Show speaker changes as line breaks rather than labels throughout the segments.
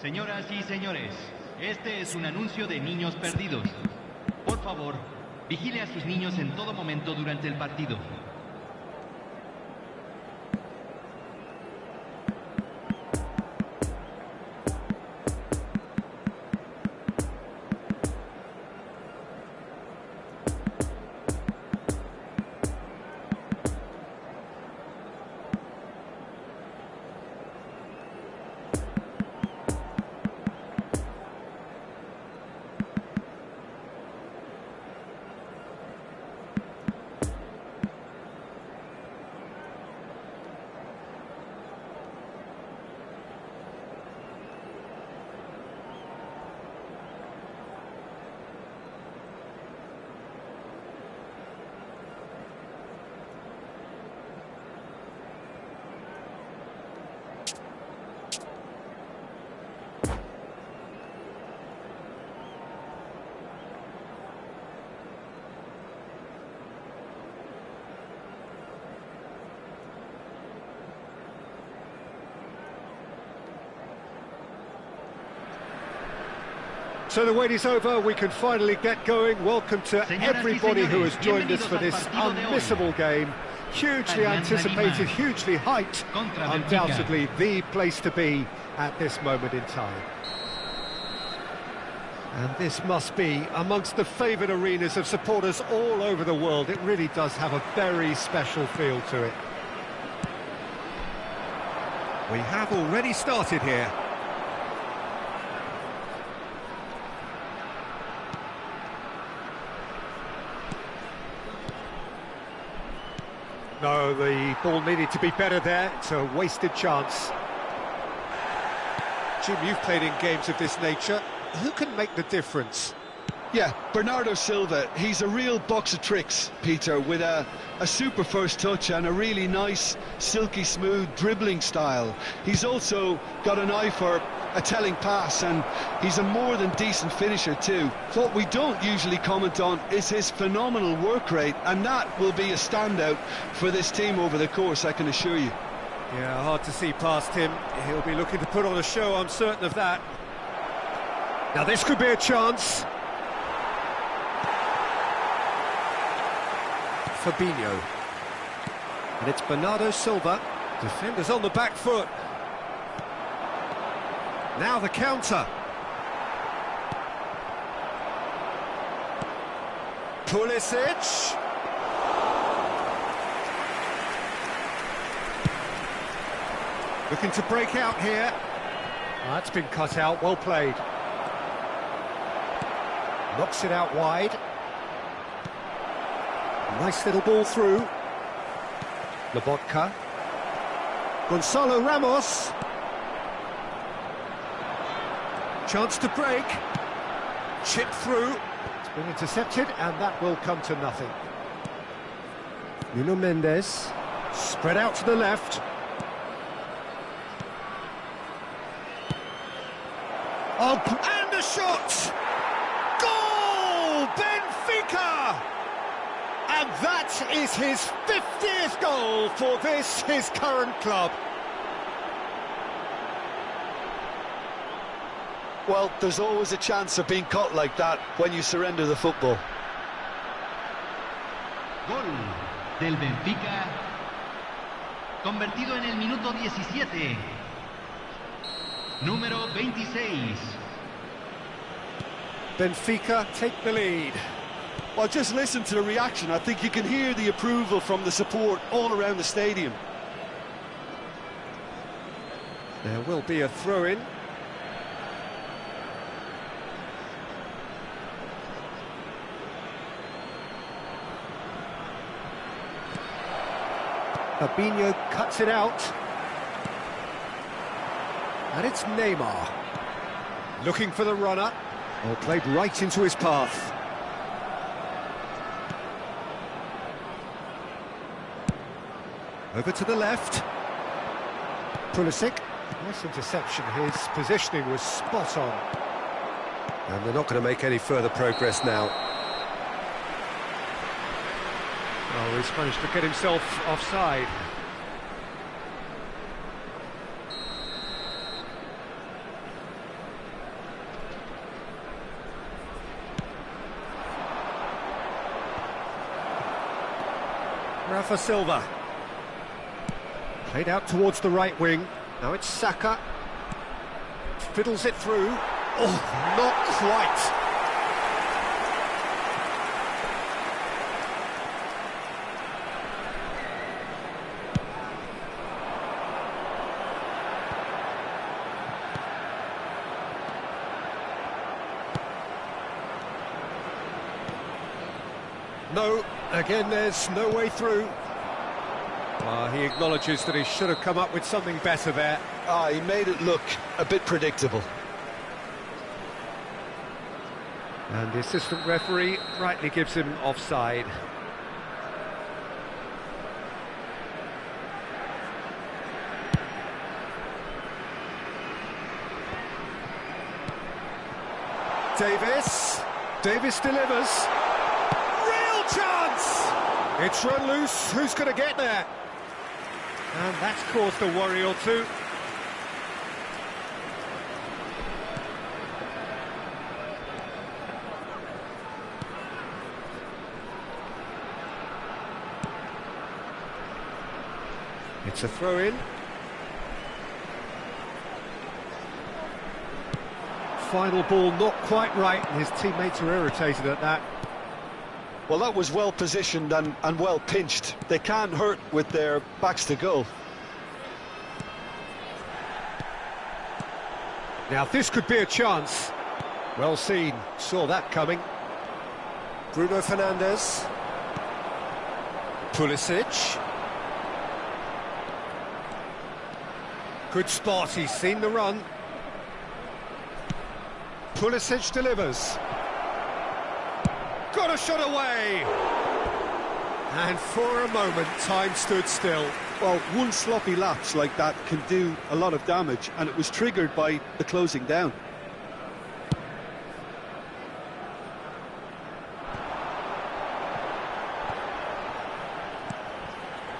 Señoras y señores, este es un anuncio de niños perdidos. Por favor, vigile a sus niños en todo momento durante el partido.
So the wait is over, we can finally get going. Welcome to everybody who has joined us for this unmissable game. Hugely anticipated, hugely hyped, undoubtedly the place to be at this moment in time. And this must be amongst the favoured arenas of supporters all over the world. It really does have a very special feel to it.
We have already started here.
No, the ball needed to be better there. It's a wasted chance. Jim, you've played in games of this nature. Who can make the difference?
Yeah, Bernardo Silva, he's a real box of tricks, Peter, with a super first touch and a really nice, silky smooth dribbling style. He's also got an eye for a telling pass, and he's a more than decent finisher too. What we don't usually comment on is his phenomenal work rate, and that will be a standout for this team over the course, I can assure you.
Yeah, hard to see past him. He'll be looking to put on a show, I'm certain of that. Now this could be a chance. Fabinho. And it's Bernardo Silva. Defenders on the back foot. Now the counter. Pulisic. Looking to break out here. That's been cut out, well played. Knocks it out wide. Nice little ball through. Lobotka. Gonzalo Ramos. Chance to break. Chip through. It's been intercepted, and that will come to nothing. Nuno Mendes. Spread out to the left. Up, and a shot! Goal! Benfica! And that is his 50th goal for this, his current club.
Well, there's always a chance of being caught like that when you surrender the football.
Gol del Benfica, convertido en el minuto 17. Número 26.
Benfica take the lead.
Well, just listen to the reaction. I think you can hear the approval from the support all around the stadium.
There will be a throw-in. Fabinho cuts it out. And it's Neymar. Looking for the runner. Well, played right into his path. Over to the left. Pulisic. Nice interception. His positioning was spot on.
And they're not going to make any further progress now.
Oh, he's managed to get himself offside. Rafa Silva. Played out towards the right wing. Now it's Saka. Fiddles it through. Oh, not quite. No, again there's no way through. He acknowledges that he should have come up with something better there.
He made it look a bit predictable.
And the assistant referee rightly gives him offside. Davis delivers. Chance! It's run loose, who's going to get there? And that's caused a worry or two. It's a throw-in. Final ball not quite right, and his teammates are irritated at that.
Well, that was well positioned and well pinched. They can't hurt with their backs to goal.
Now this could be a chance. Well seen, saw that coming. Bruno Fernandes. Pulisic. Good spot, he's seen the run. Pulisic delivers. Got a shot away! And for a moment, time stood still.
Well, one sloppy lapse like that can do a lot of damage, and it was triggered by the closing down.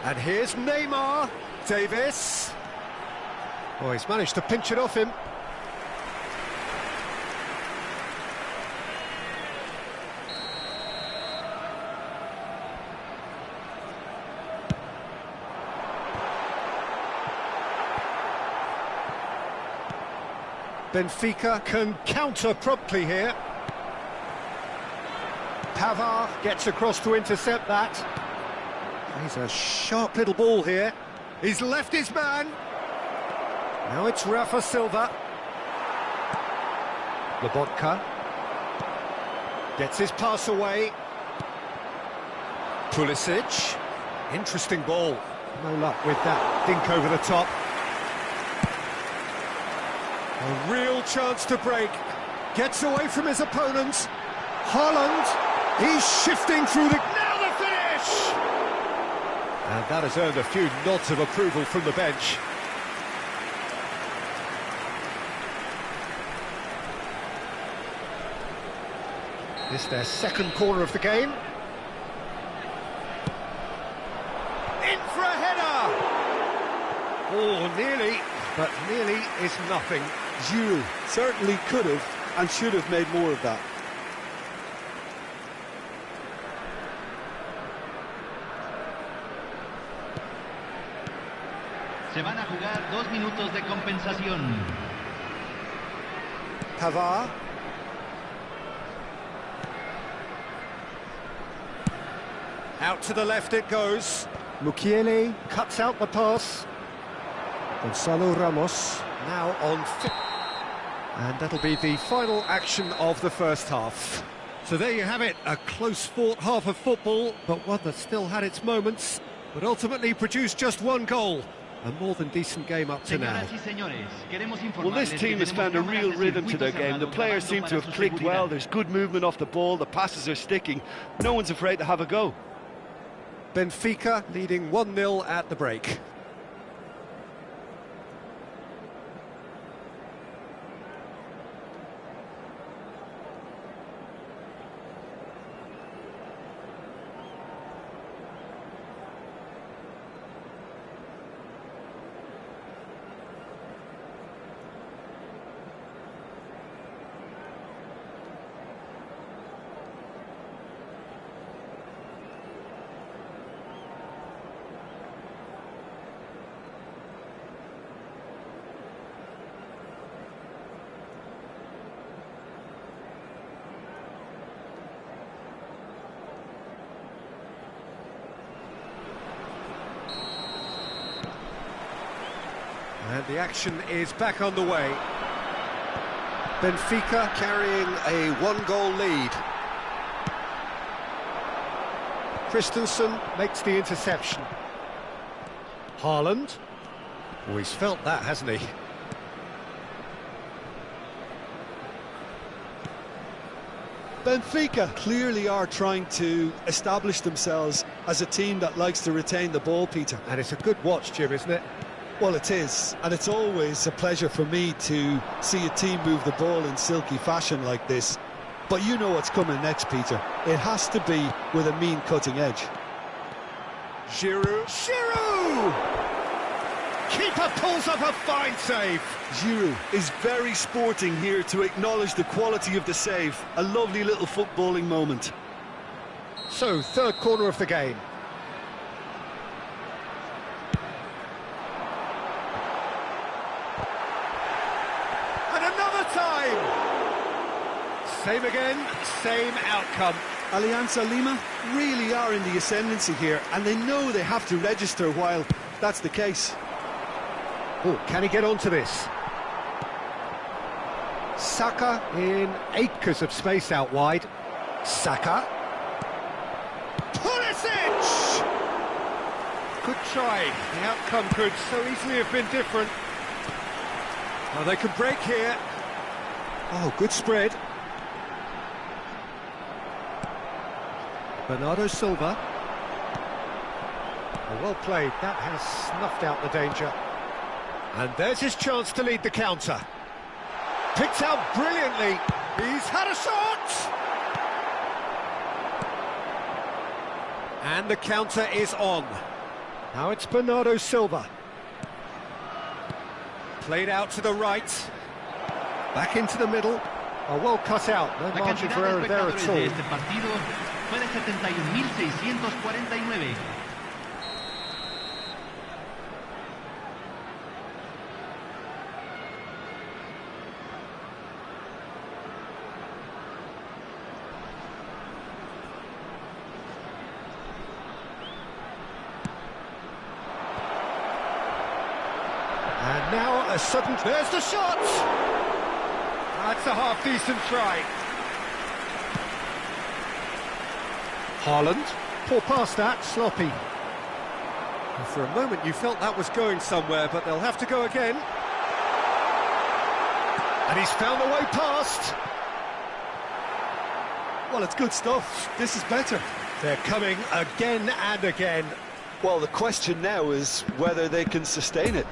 And here's Neymar. Davis. Oh, he's managed to pinch it off him. Benfica can counter promptly here. Pavard gets across to intercept that. He's a sharp little ball here. He's left his man. Now it's Rafa Silva. Lobotka gets his pass away. Pulisic. Interesting ball. No luck with that dink over the top. A real chance to break. Gets away from his opponents. Haaland, he's shifting through the... Now the finish! And that has earned a few nods of approval from the bench. This their second corner of the game. In for a header! Oh, nearly, but nearly is nothing.
Giroud certainly could have and should have made more of that.
Se van a jugar 2 minutos de compensación.
Pavard. Out to the left it goes. Mukiele cuts out the pass. Gonzalo Ramos now on fit. And that'll be the final action of the first half. So there you have it, a close-fought half of football, but one that still had its moments, but ultimately produced just one goal. A more than decent game up to now.
Well, this team has found a real rhythm to their game. The players seem to have clicked well. There's good movement off the ball. The passes are sticking. No one's afraid to have a go.
Benfica leading 1-0 at the break. And the action is back underway. Benfica carrying a one-goal lead. Christensen makes the interception. Haaland. Oh, he's felt that, hasn't he?
Benfica clearly are trying to establish themselves as a team that likes to retain the ball, Peter.
And it's a good watch, Jim, isn't it?
Well, it is, and it's always a pleasure for me to see a team move the ball in silky fashion like this. But you know what's coming next, Peter. It has to be with a mean cutting edge.
Giroud. Giroud! Keeper pulls up a fine save.
Giroud is very sporting here to acknowledge the quality of the save. A lovely little footballing moment.
So, third corner of the game. And another time! Same again, same outcome.
Alianza Lima really are in the ascendancy here, and they know they have to register while that's the case.
Oh, can he get onto this? Saka in acres of space out wide. Saka. Pulisic! Good try. The outcome could so easily have been different. Well, they could break here. Oh, good spread. Bernardo Silva. Oh, well played. That has snuffed out the danger. And there's his chance to lead the counter. Picked out brilliantly. He's had a shot! And the counter is on. Now it's Bernardo Silva. Played out to the right. Back into the middle. Oh, well cut out. No margin for error there at all.
Fue de 71.649.
And now a sudden... There's the shot! That's a half-decent try. Haaland. Poor pass that, sloppy. And for a moment you felt that was going somewhere, but they'll have to go again. And he's found a way past.
Well, it's good stuff. This is better.
They're coming again and again.
Well, the question now is whether they can sustain it.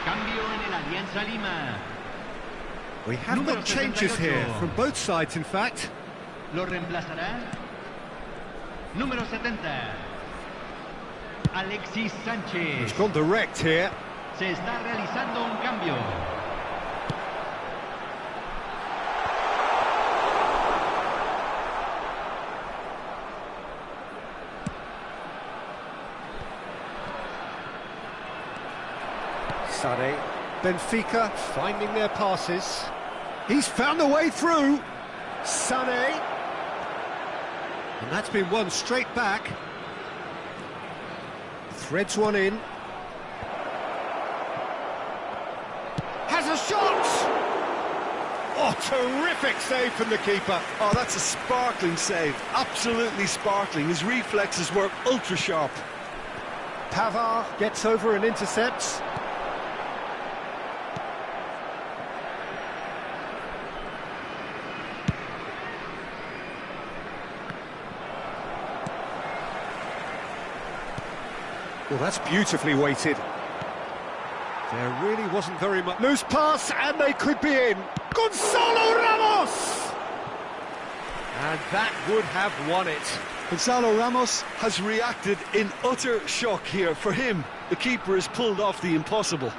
Cambio en el Alianza Lima.
We have got changes here, from both sides in fact.
Lo reemplazará número 70. Alexis Sánchez.
He's gone direct here.
Se está realizando un cambio.
Sane. Benfica finding their passes. He's found a way through. Sane. And that's been won straight back. Threads one in. Has a shot! Oh, terrific save from the keeper.
Oh, that's a sparkling save. Absolutely sparkling. His reflexes were ultra sharp.
Pavard gets over and intercepts. Well, that's beautifully weighted. There really wasn't very much. Loose pass, and they could be in. Gonzalo Ramos! And that would have won it.
Gonzalo Ramos has reacted in utter shock here. For him, the keeper has pulled off the impossible.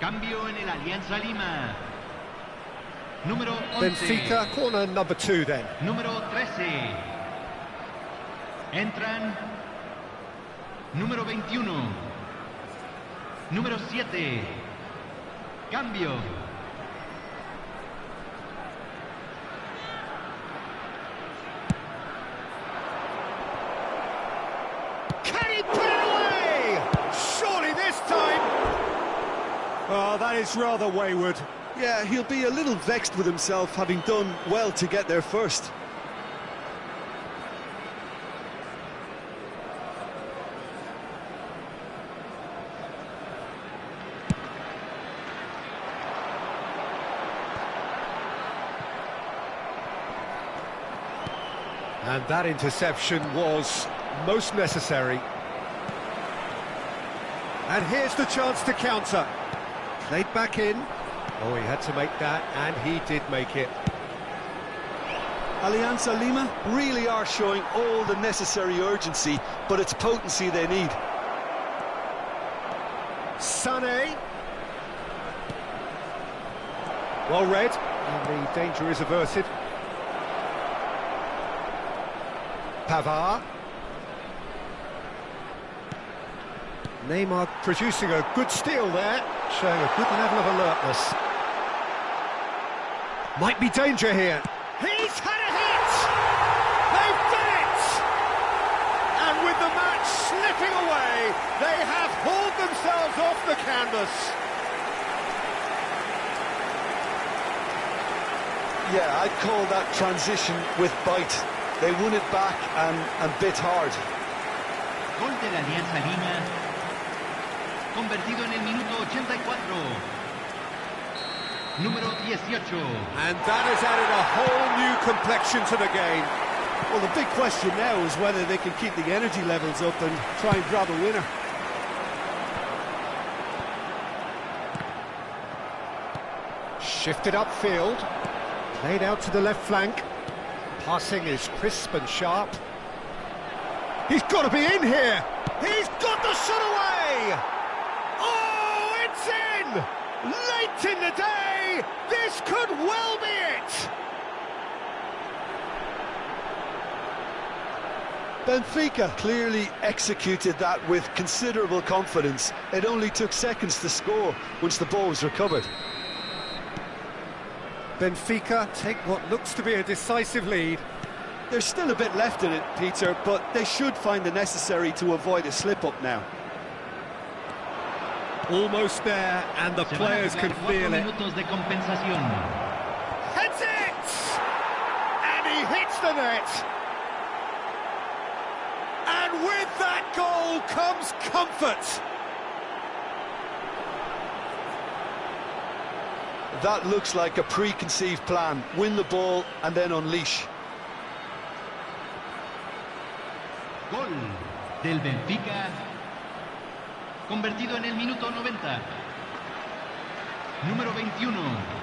Cambio en el Alianza Lima. Número 11.
Benfica, corner number 2 then.
Número 13. Entran. Número 21. Número 7. Cambio.
Can he put it away? Surely this time. Oh, that is rather wayward.
Yeah, he'll be a little vexed with himself, having done well to get there first.
And that interception was most necessary. And here's the chance to counter. Played back in. Oh, he had to make that, and he did make it.
Alianza Lima really are showing all the necessary urgency, but it's potency they need.
Sané. Well read, and the danger is averted. Pavard. Neymar producing a good steal there, showing a good level of alertness. Might be danger here. He's had a hit! They've done it! And with the match slipping away, they have hauled themselves off the canvas.
Yeah, I'd call that transition with bite. They won it back and bit hard.
Gol de la Alianza Lima, convertido en el minuto 84. Número 18.
And that has added a whole new complexion to the game.
Well, the big question now is whether they can keep the energy levels up and try and grab a winner.
Shifted upfield, played out to the left flank. Passing is crisp and sharp. He's got to be in here! He's got the shot away! Oh, it's in! Late in the day, this could well be it!
Benfica clearly executed that with considerable confidence. It only took seconds to score once the ball was recovered.
Benfica take what looks to be a decisive lead.
There's still a bit left in it, Peter, but they should find the necessary to avoid a slip-up now.
Almost there, and the players can feel it. Heads it! And he hits the net! And with that goal comes comfort!
That looks like a preconceived plan. Win the ball and then unleash.
Gol del Benfica, convertido en el minuto 90. Número 21.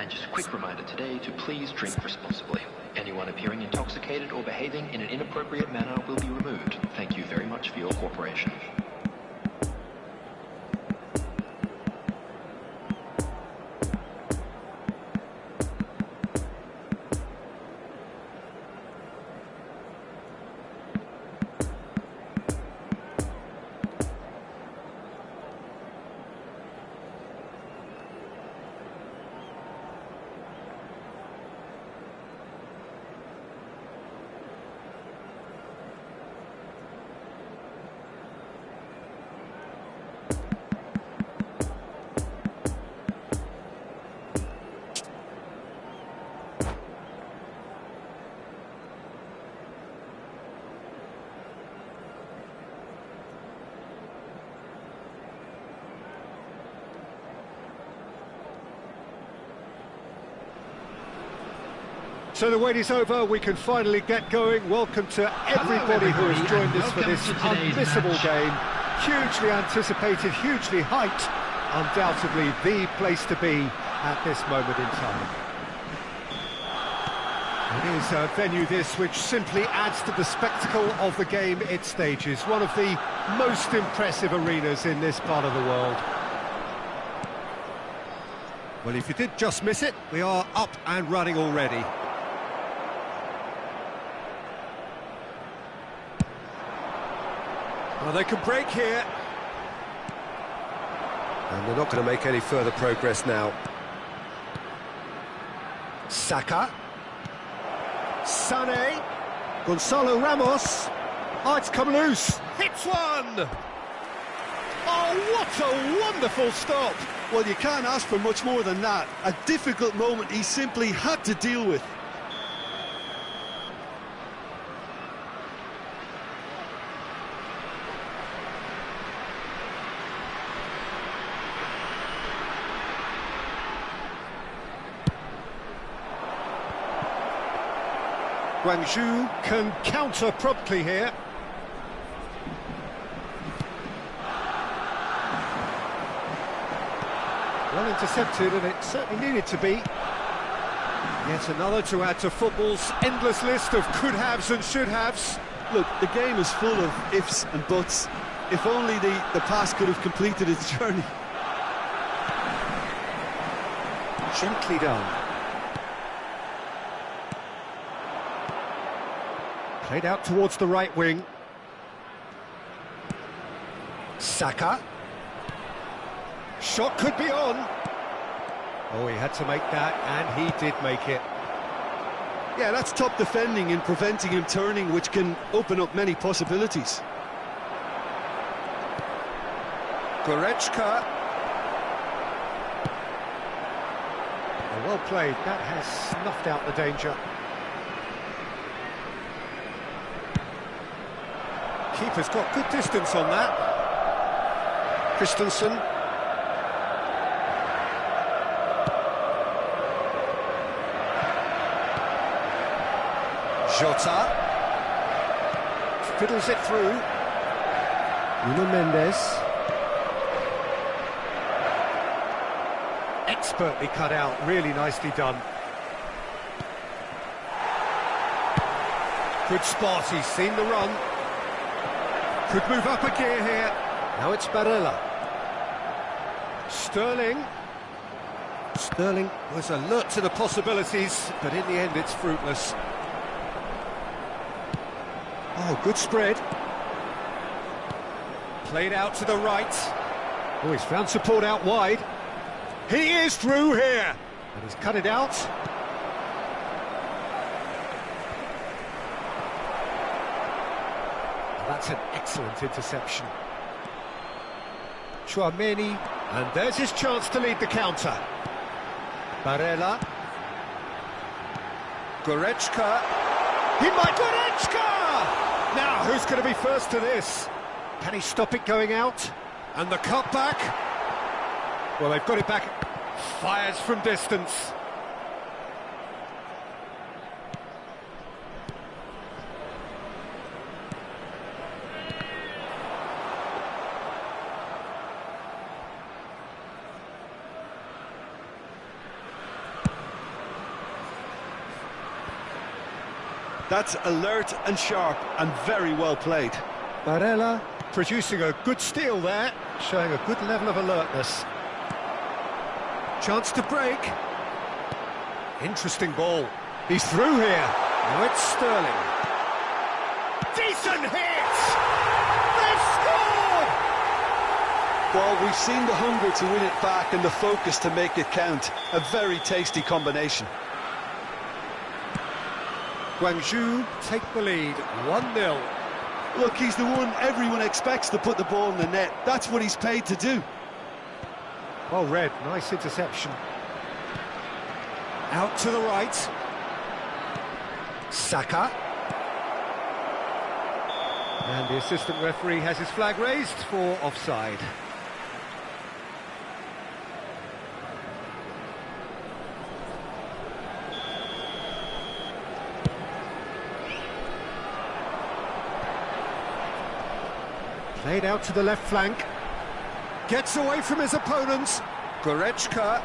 And just a quick reminder today to please drink responsibly. Anyone appearing intoxicated or behaving in an inappropriate manner will be removed. Thank you very much for your cooperation.
So the wait is over, we can finally get going. Welcome to everybody who has joined us for this unmissable game. Hugely anticipated, hugely hyped, undoubtedly the place to be at this moment in time. It is a venue this which simply adds to the spectacle of the game it stages. One of the most impressive arenas in this part of the world.
Well, if you did just miss it, we are up and running already. Well, they can break here. And they're not going to make any further progress now. Saka. Sané. Gonzalo Ramos. Oh, it's come loose. Hits one!
Oh, what a wonderful stop!
Well, you can't ask for much more than that. A difficult moment he simply had to deal with.
Guangzhou can counter promptly here. Well intercepted, and it certainly needed to be. Yet another to add to football's endless list of could-haves and should-haves.
Look, the game is full of ifs and buts. If only the pass could have completed its journey.
Gently done. Played out towards the right wing. Saka. Shot could be on. Oh, he had to make that, and he did make it.
Yeah, that's top defending and preventing him turning, which can open up many possibilities.
Goretzka. Oh, well played. That has snuffed out the danger. Keeper's got good distance on that. Christensen. Jota. Fiddles it through. Nuno Mendes. Expertly cut out, really nicely done. Good spot, he's seen the run. Could move up a gear here. Now it's Barella. Sterling. Sterling was alert to the possibilities, but in the end it's fruitless. Oh, good spread. Played out to the right. Oh, he's found support out wide. He is through here. And he's cut it out. That's an excellent interception. Chouameni, and there's his chance to lead the counter. Barella. Goretzka. He might... Goretzka! Now, who's going to be first to this? Can he stop it going out? And the cutback. Well, they've got it back. Fires from distance.
That's alert and sharp and very well played.
Barella producing a good steal there, showing a good level of alertness. Chance to break. Interesting ball. He's through here. Now it's Sterling. Decent hit! They've scored!
Well, we've seen the hunger to win it back and the focus to make it count. A very tasty combination.
Guangzhou take the lead, 1-0.
Look, he's the one everyone expects to put the ball in the net. That's what he's paid to do.
Well read, nice interception. Out to the right. Saka. And the assistant referee has his flag raised for offside. Played out to the left flank. Gets away from his opponents. Goretzka.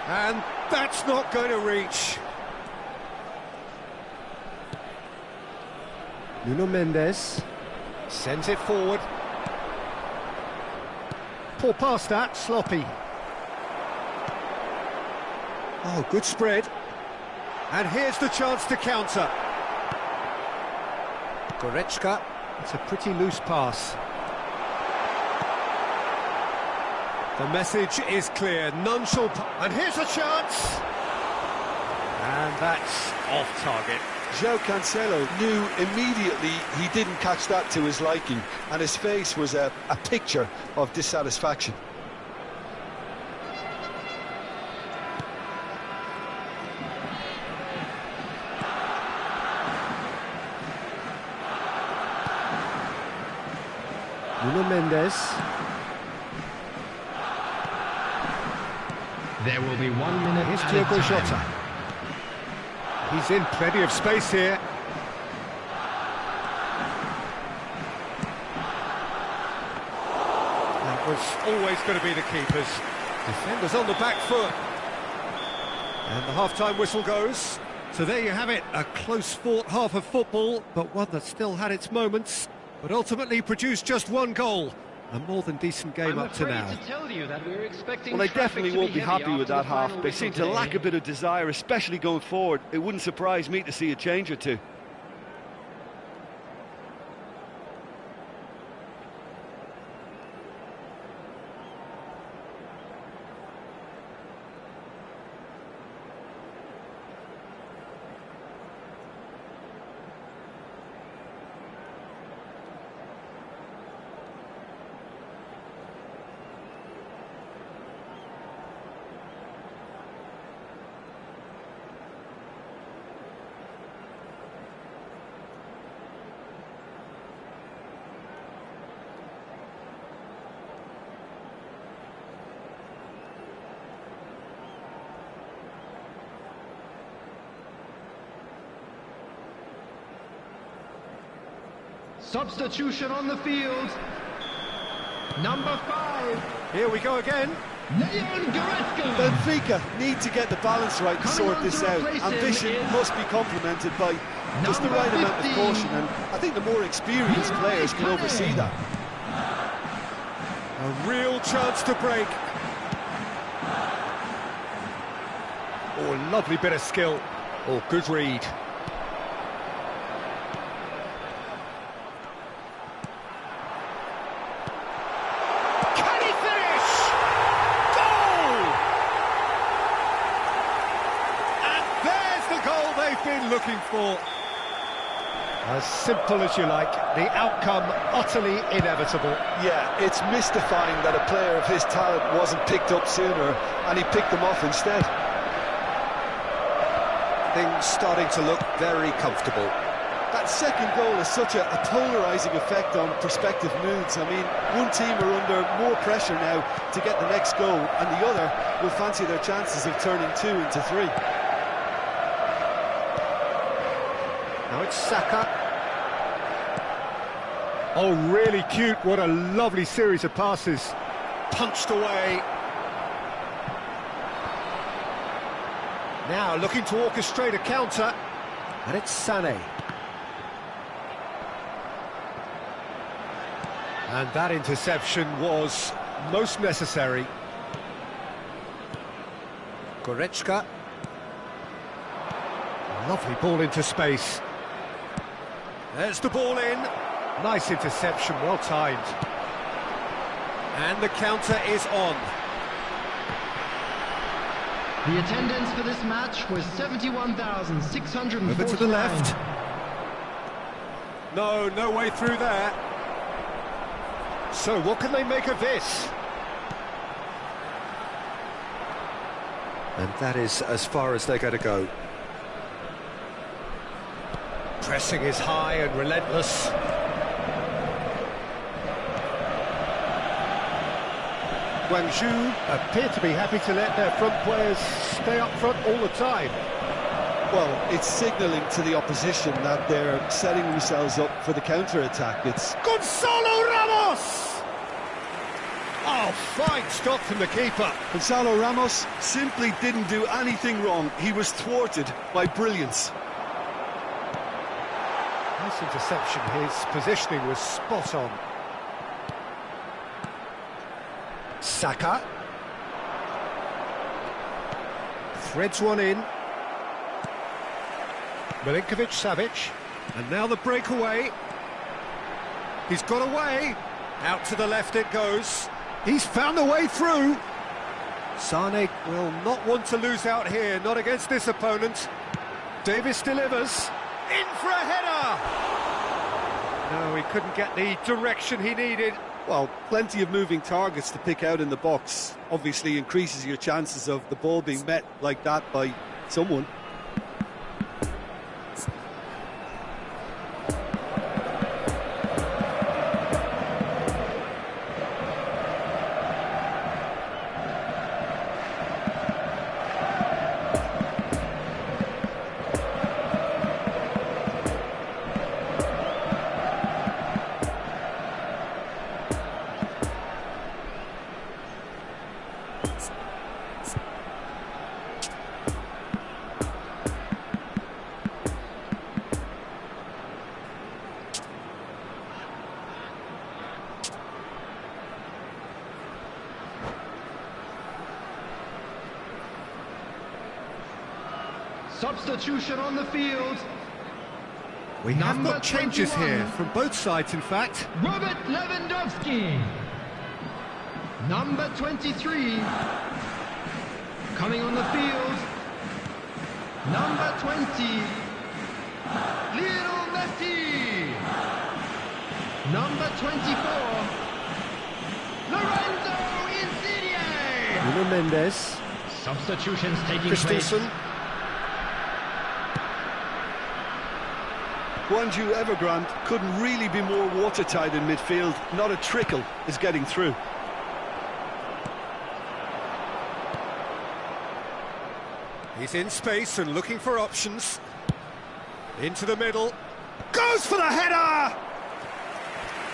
And that's not going to reach. Nuno Mendes sends it forward. Poor pass that, sloppy. Oh, good spread. And here's the chance to counter. Goretzka. It's a pretty loose pass. The message is clear, none shall... And here's a chance! And that's off target.
João Cancelo knew immediately he didn't catch that to his liking, and his face was a picture of dissatisfaction.
Nuno Mendes.
There will be 1 minute.
Here's Diogo Jota. He's in plenty of space here. That was always going to be the keepers. Defenders on the back foot. And the half-time whistle goes. So there you have it, a close-fought half of football, but one that still had its moments, but ultimately produced just one goal. A more than decent game up to now.
Well, they definitely won't be happy with that half. They seem to lack a bit of desire, especially going forward. It wouldn't surprise me to see a change or two.
Substitution on the field. Number 5.
Here we go again.
Benfica need to get the balance right to sort this out. Ambition must be complemented by just the right amount of caution, and I think the more experienced players can oversee that.
A real chance to break. Oh, lovely bit of skill. Oh, good read. Been looking for. As simple as you like, the outcome utterly inevitable.
Yeah, it's mystifying that a player of his talent wasn't picked up sooner, and he picked them off instead.
Things starting to look very comfortable.
That second goal has such a polarising effect on prospective moods. I mean, one team are under more pressure now to get the next goal, and the other will fancy their chances of turning 2 into 3.
Now it's Saka. Oh, really cute. What a lovely series of passes. Punched away. Now looking to orchestrate a counter. And it's Sané. And that interception was most necessary. Goretzka. Lovely ball into space. There's the ball in. Nice interception, well timed. And the counter is on.
The attendance for this match was 71,649.
Over to the left. No way through there. So what can they make of this? And that is as far as they're going to go. Pressing is high and relentless. Guangzhou appear to be happy to let their front players stay up front all the time.
Well, it's signalling to the opposition that they're setting themselves up for the counter-attack. It's
Gonzalo Ramos! Oh, fine stop from the keeper.
Gonzalo Ramos simply didn't do anything wrong. He was thwarted by brilliance.
Nice interception. His positioning was spot on. Saka. Threads one in. Milinkovic-Savic. And now the breakaway. He's got away. Out to the left it goes. He's found a way through. Sane will not want to lose out here, not against this opponent. Davis delivers. In for a header! No, he couldn't get the direction he needed.
Well, plenty of moving targets to pick out in the box. Obviously increases your chances of the ball being met like that by someone.
Substitution on the field.
We have got changes here from both sides, in fact.
Robert Lewandowski. Number 23. Coming on the field. Number 20. Lionel Messi. Number 24. Lorenzo Insigne.
Nuno Mendes.
Substitutions taking
Christensen.
place.
Guangzhou Evergrande couldn't really be more watertight in midfield. Not a trickle is getting through.
He's in space and looking for options. Into the middle. Goes for the header!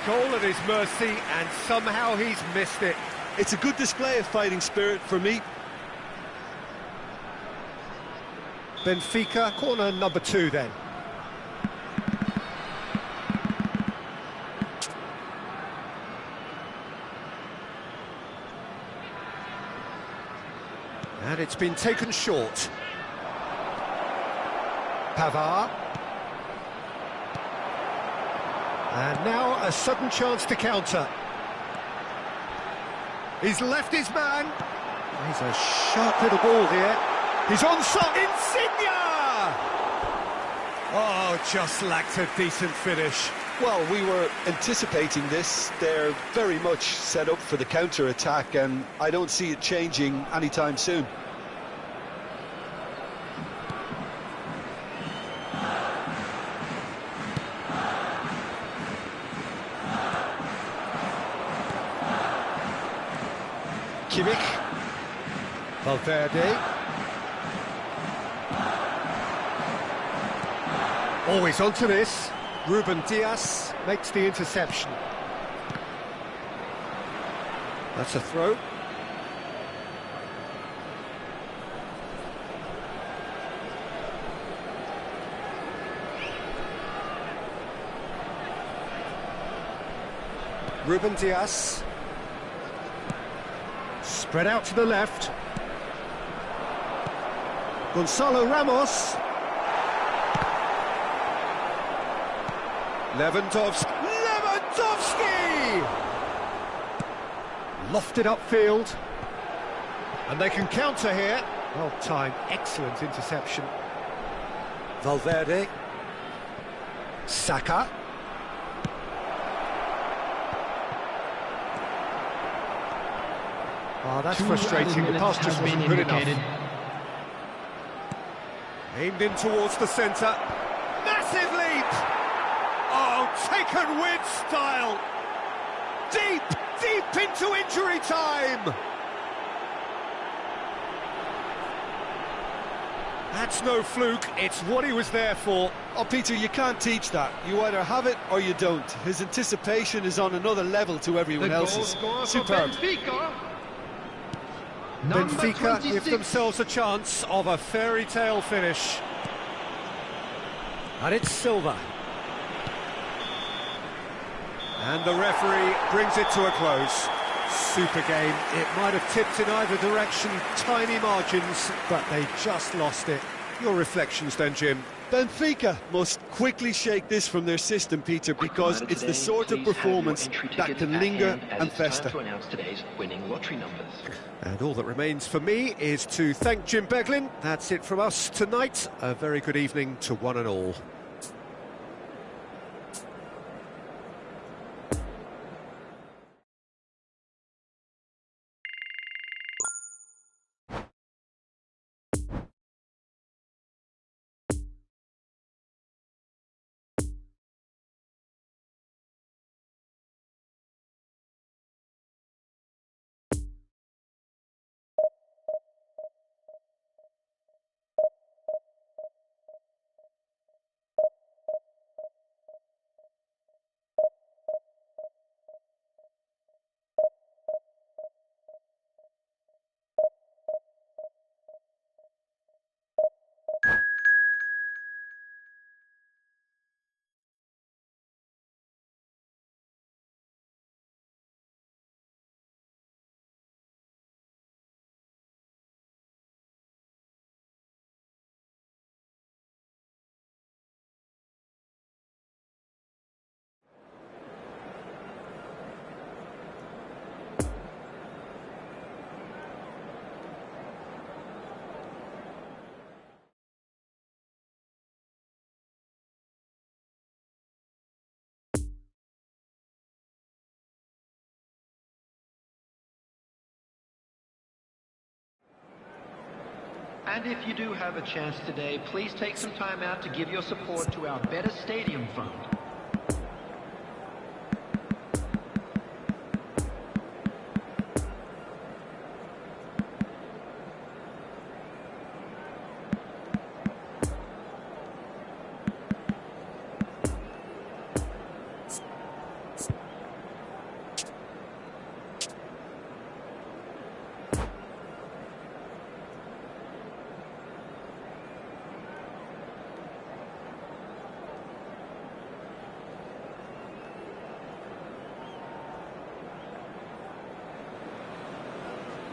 Goal at his mercy, and somehow he's missed it.
It's a good display of fighting spirit for me.
Benfica, corner number 2 then. And it's been taken short. Pavard. And now a sudden chance to counter. He's left his man. He's a sharp little ball here. He's onside. Insigne! Oh, just lacked a decent finish.
Well, we were anticipating this. They're very much set up for the counter-attack, and I don't see it changing anytime soon.
Kimmich. Valverde. Always onto this. Ruben Dias makes the interception. That's a throw. Ruben Diaz. Spread out to the left. Gonzalo Ramos. Lewandowski. Lofted upfield. And they can counter here. Well timed, excellent interception. Valverde. Saka. Oh, that's frustrating. The pass just wasn't good enough. Aimed in towards the centre. Massive leap! Oh, taken with style. Deep into injury time. That's no fluke, it's what he was there for.
Oh, Peter, you can't teach that. You either have it or you don't. His anticipation is on another level to everyone else's. Superb.
Benfica give themselves a chance of a fairy tale finish. And it's Silva. And the referee brings it to a close. Super game. It might have tipped in either direction, tiny margins, but they just lost it. Your reflections then, Jim?
Benfica must quickly shake this from their system, Peter, because it's the sort of performance that can linger and fester.
And all that remains for me is to thank Jim Beglin. That's it from us tonight. A very good evening to one and all.
And if you do have a chance today, please take some time out to give your support to our Better Stadium Fund.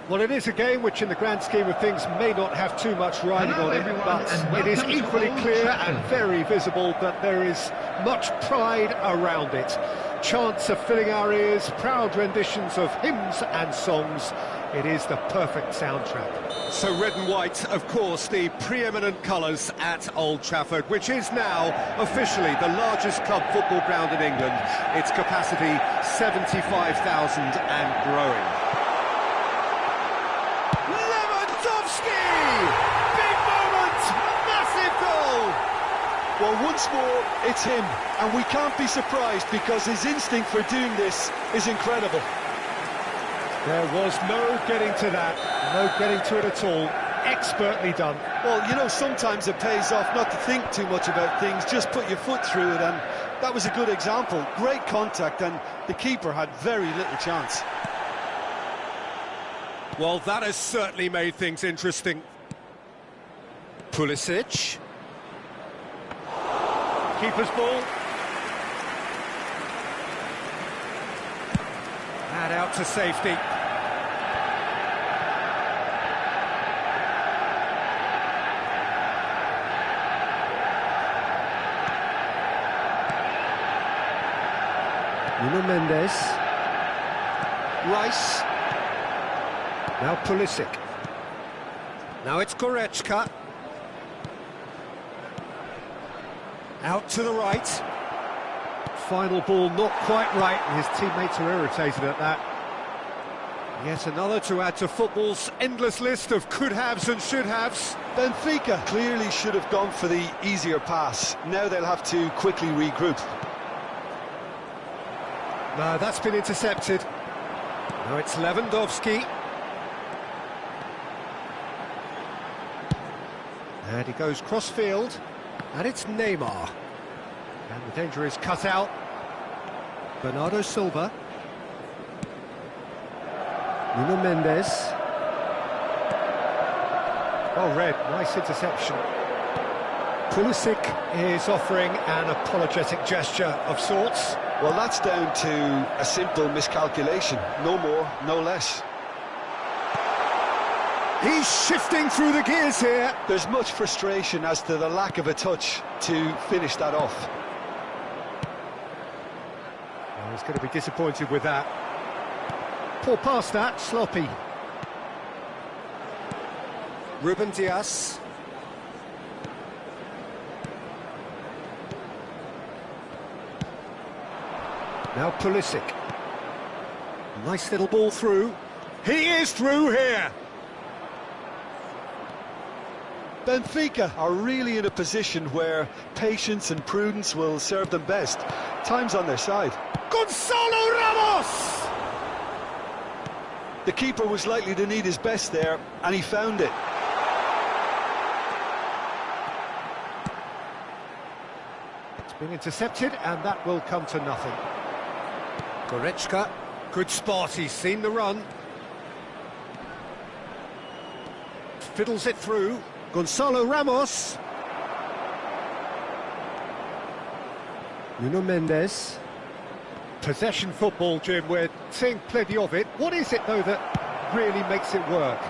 Well, it is a game which in the grand scheme of things may not have too much riding on it, but it is equally clear and very visible that there is much pride around it. Chants are filling our ears, proud renditions of hymns and songs. It is the perfect soundtrack. So red and white, of course, the preeminent colours at Old Trafford, which is now officially the largest club football ground in England. Its capacity 75,000 and growing. Big moment! Massive goal!
Well, once more, it's him, and we can't be surprised because his instinct for doing this is incredible.
There was no getting to that, no getting to it at all. Expertly done.
Well, you know, sometimes it pays off not to think too much about things, just put your foot through it, and that was a good example. Great contact, and the keeper had very little chance.
Well, that has certainly made things interesting. Pulisic. Keeper's ball. that out to safety. Nuno Mendes. Rice. Now Pulisic. Now it's Goretzka. Out to the right. Final ball not quite right, and his teammates are irritated at that. Yet another to add to football's endless list of could-haves and should-haves.
Benfica clearly should have gone for the easier pass. Now they'll have to quickly regroup.
No, that's been intercepted. Now it's Lewandowski. And he goes cross-field. And it's Neymar. And the danger is cut out. Bernardo Silva. Nuno Mendes. Oh, red, nice interception. Pulisic is offering an apologetic gesture of sorts.
Well, that's down to a simple miscalculation. No more, no less.
He's shifting through the gears here.
There's much frustration as to the lack of a touch to finish that off.
Well, he's going to be disappointed with that. Poor pass that, sloppy. Ruben Dias. Now Pulisic. Nice little ball through. He is through here.
Benfica are really in a position where patience and prudence will serve them best. Time's on their side.
Gonzalo Ramos!
The keeper was likely to need his best there, and he found it.
It's been intercepted, and that will come to nothing. Goretzka, good spot, he's seen the run. Fiddles it through. Gonzalo Ramos. Nuno Mendes. Possession football, Jim, we're seeing plenty of it. What is it, though, that really makes it work?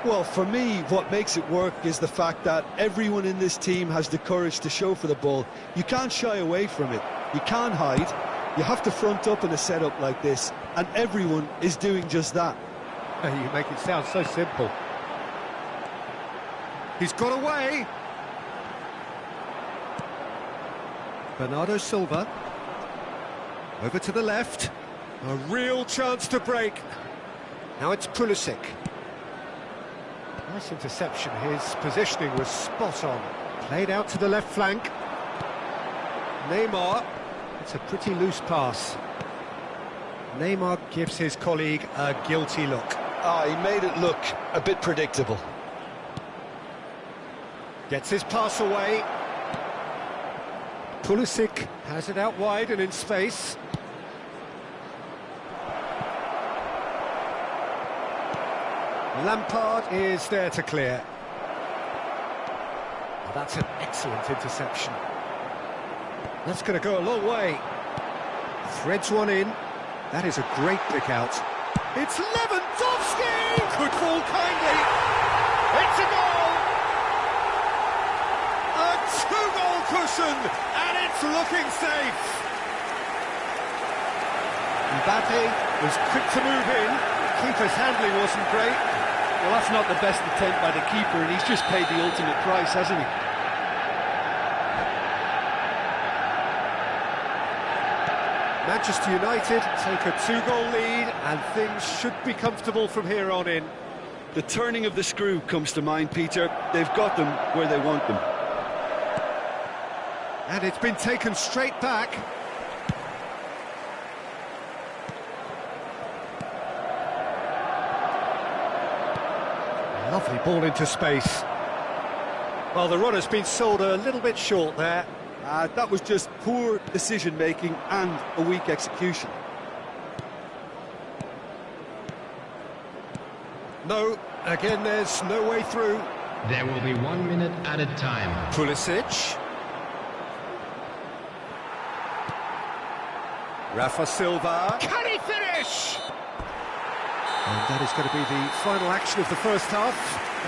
Well, for me, what makes it work is the fact that everyone in this team has the courage to show for the ball. You can't shy away from it. You can't hide. You have to front up in a setup like this, and everyone is doing just that.
You make it sound so simple. He's got away. Bernardo Silva. Over to the left. A real chance to break. Now it's Pulisic. Nice interception. His positioning was spot on. Played out to the left flank. Neymar. It's a pretty loose pass. Neymar gives his colleague a guilty look.
He made it look a bit predictable.
Gets his pass away. Pulisic has it out wide and in space. Lampard is there to clear. Oh, that's an excellent interception. That's going to go a long way. Threads one in. That is a great pick out. It's Lewandowski! Could fall kindly. It's a goal! A two-goal cushion, and it's looking safe. Mbappe was quick to move in. Keeper's handling wasn't great.
Well, that's not the best attempt by the keeper, and he's just paid the ultimate price, hasn't he?
Manchester United take a two-goal lead, and things should be comfortable from here on in.
The turning of the screw comes to mind, Peter. They've got them where they want them.
And it's been taken straight back. Lovely ball into space. Well, the run has been sold a little bit short there.
That was just poor decision-making and a weak execution.
No, again, there's no way through.
There will be 1 minute added time.
Pulisic. Rafa Silva. Can he finish? And that is going to be the final action of the first half.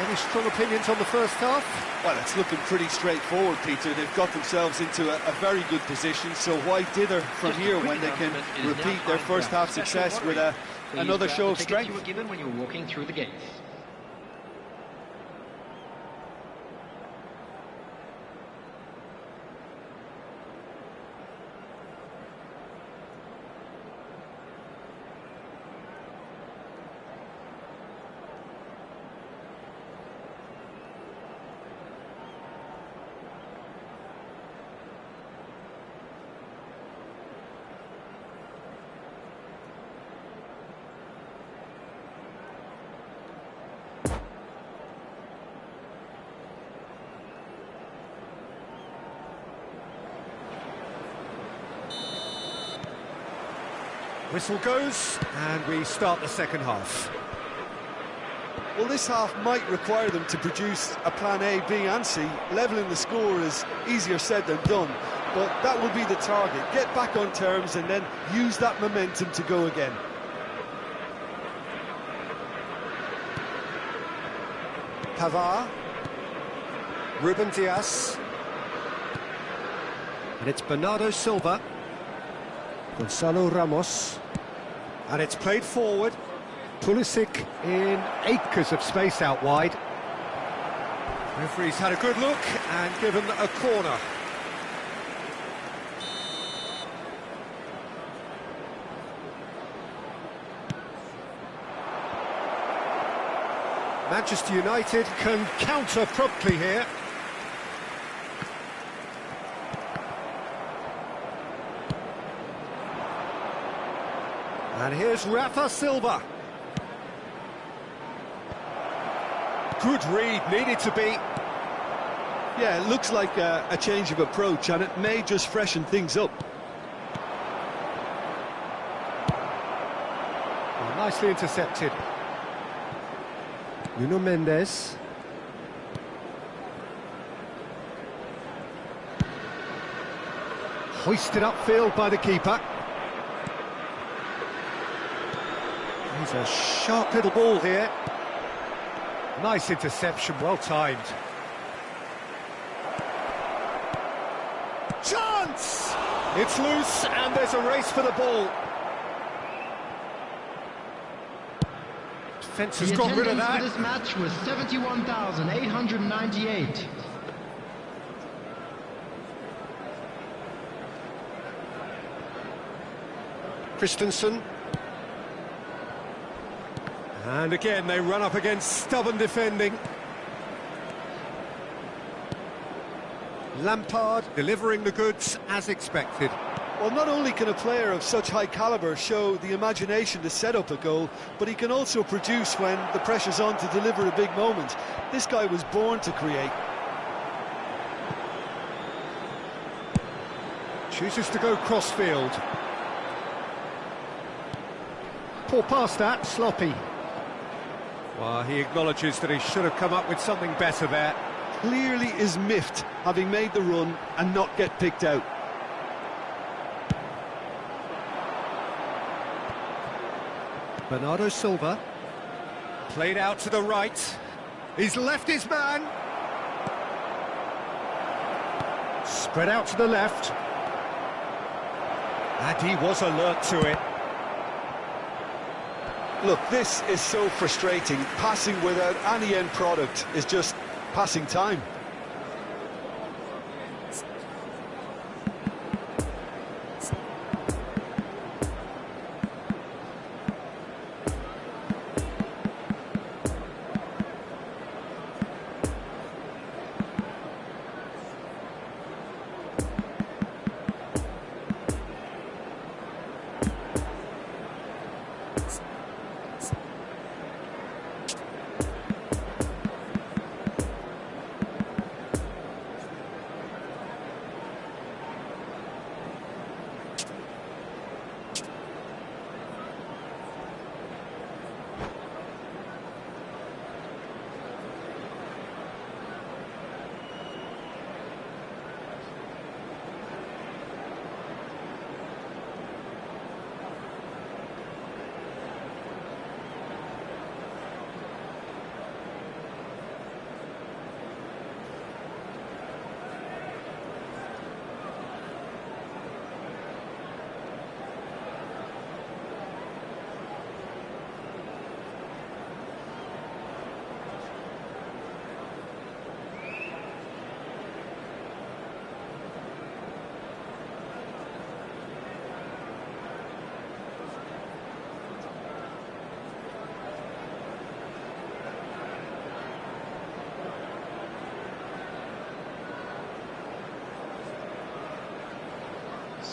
Any strong opinions on the first half?
Well, it's looking pretty straightforward, Peter. They've got themselves into a very good position, so why dither from here when they can repeat their first half success with another show of strength?
You were given when you were walking through the gates.
Whistle goes, and we start the second half.
Well, this half might require them to produce a plan A, B and C. Levelling the score is easier said than done, but that will be the target. Get back on terms and then use that momentum to go again.
Pavard. Ruben Dias. And it's Bernardo Silva. Gonzalo Ramos. And it's played forward. Pulisic in acres of space out wide. Referee's had a good look and given a corner. Manchester United can counter promptly here. And here's Rafa Silva. Good read, needed to be.
Yeah, it looks like a change of approach, and it may just freshen things up.
Well, nicely intercepted. Nuno Mendes. Hoisted upfield by the keeper. He's a sharp little ball here. Nice interception, well timed. Chance! It's loose and there's a race for the ball. Defence has got rid of that.
The attendance for this match was 71,898.
Christensen. And again, they run up against stubborn defending. Lampard delivering the goods as expected.
Well, not only can a player of such high calibre show the imagination to set up a goal, but he can also produce when the pressure's on to deliver a big moment. This guy was born to create.
Chooses to go crossfield. Poor pass that, sloppy. Well, he acknowledges that he should have come up with something better there.
Clearly is miffed, having made the run and not get picked out.
Bernardo Silva. Played out to the right. He's left his man. Spread out to the left. And he was alert to it.
Look, this is so frustrating. Passing without any end product is just passing time.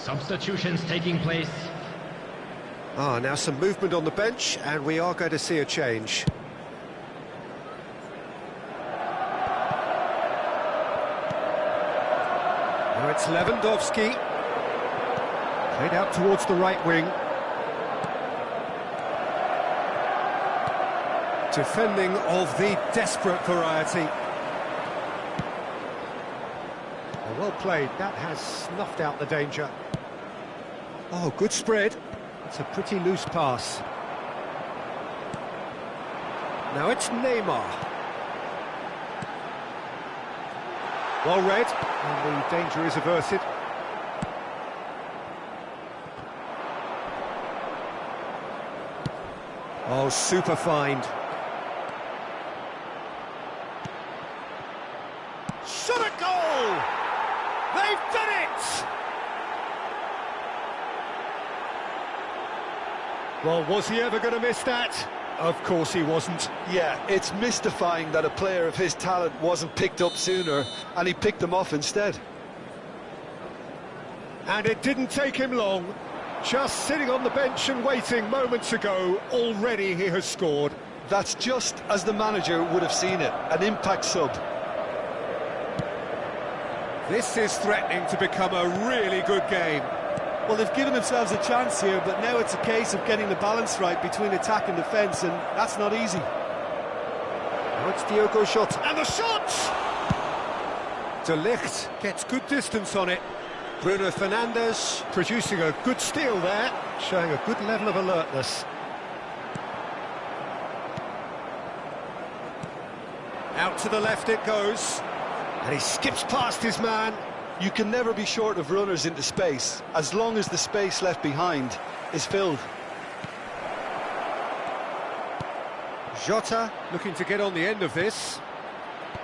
Substitutions taking place.
Now some movement on the bench, and we are going to see a change. Now it's Lewandowski. Played out towards the right wing. Defending of the desperate variety. Well played, that has snuffed out the danger. Oh, good spread. It's a pretty loose pass. Now it's Neymar. Well read, and the danger is averted. Oh, super find. Shot a goal! They've done it! Well, was he ever going to miss that? Of course he wasn't.
Yeah, it's mystifying that a player of his talent wasn't picked up sooner, and he picked them off instead.
And it didn't take him long. Just sitting on the bench and waiting moments ago, already he has scored.
That's just as the manager would have seen it, an impact sub.
This is threatening to become a really good game.
Well, they've given themselves a chance here, but now it's a case of getting the balance right between attack and defence, and that's not easy.
Now it's Diogo Jota, and the shot! De Ligt gets good distance on it. Bruno Fernandes producing a good steal there, showing a good level of alertness. Out to the left it goes, and he skips past his man.
You can never be short of runners into space, as long as the space left behind is filled.
Jota looking to get on the end of this.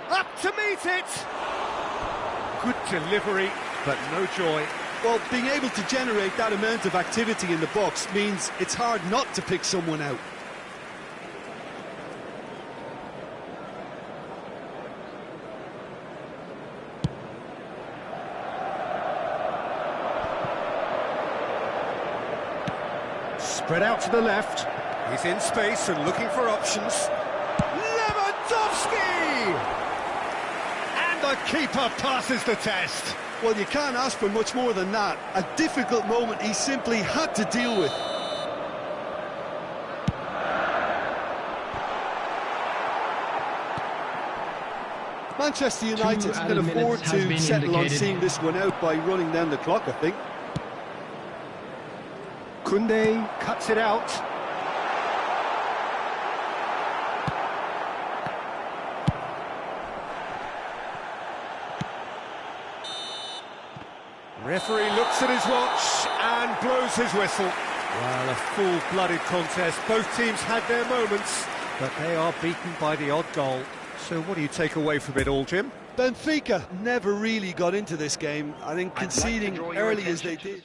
Up to meet it! Good delivery, but no joy.
Well, being able to generate that amount of activity in the box means it's hard not to pick someone out.
Spread out to the left. He's in space and looking for options. Lewandowski! And the keeper passes the test.
Well, you can't ask for much more than that. A difficult moment he simply had to deal with. Manchester United can afford to settle on seeing this one out by running down the clock, I think.
Koundé cuts it out. Referee looks at his watch and blows his whistle. Well, a full-blooded contest. Both teams had their moments, but they are beaten by the odd goal. So what do you take away from it all, Jim?
Benfica never really got into this game. I think conceding early as they did.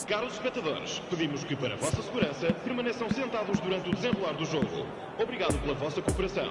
Caros espectadores, pedimos que, para a vossa segurança, permaneçam sentados durante o desenrolar do jogo. Obrigado pela vossa cooperação.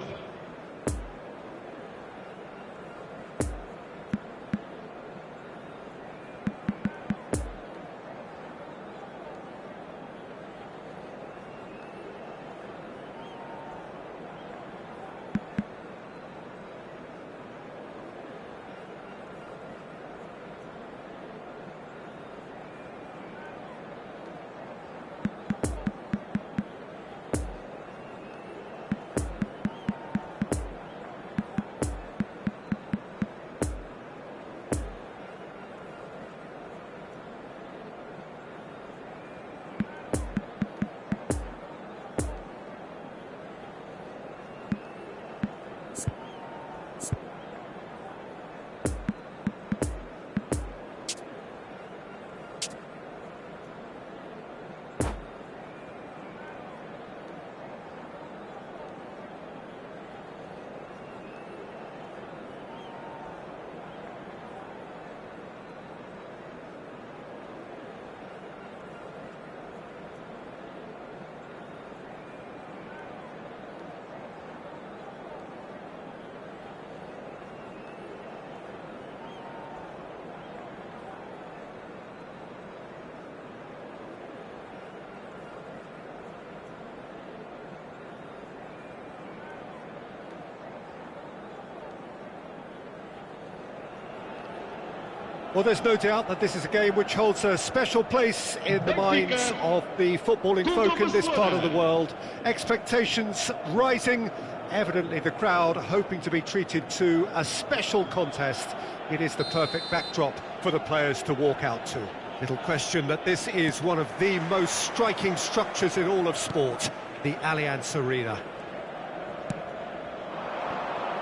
Well, there's no doubt that this is a game which holds a special place in the minds of the footballing folk in this part of the world. Expectations rising, evidently the crowd hoping to be treated to a special contest. It is the perfect backdrop for the players to walk out to. Little question that this is one of the most striking structures in all of sport, the Allianz Arena.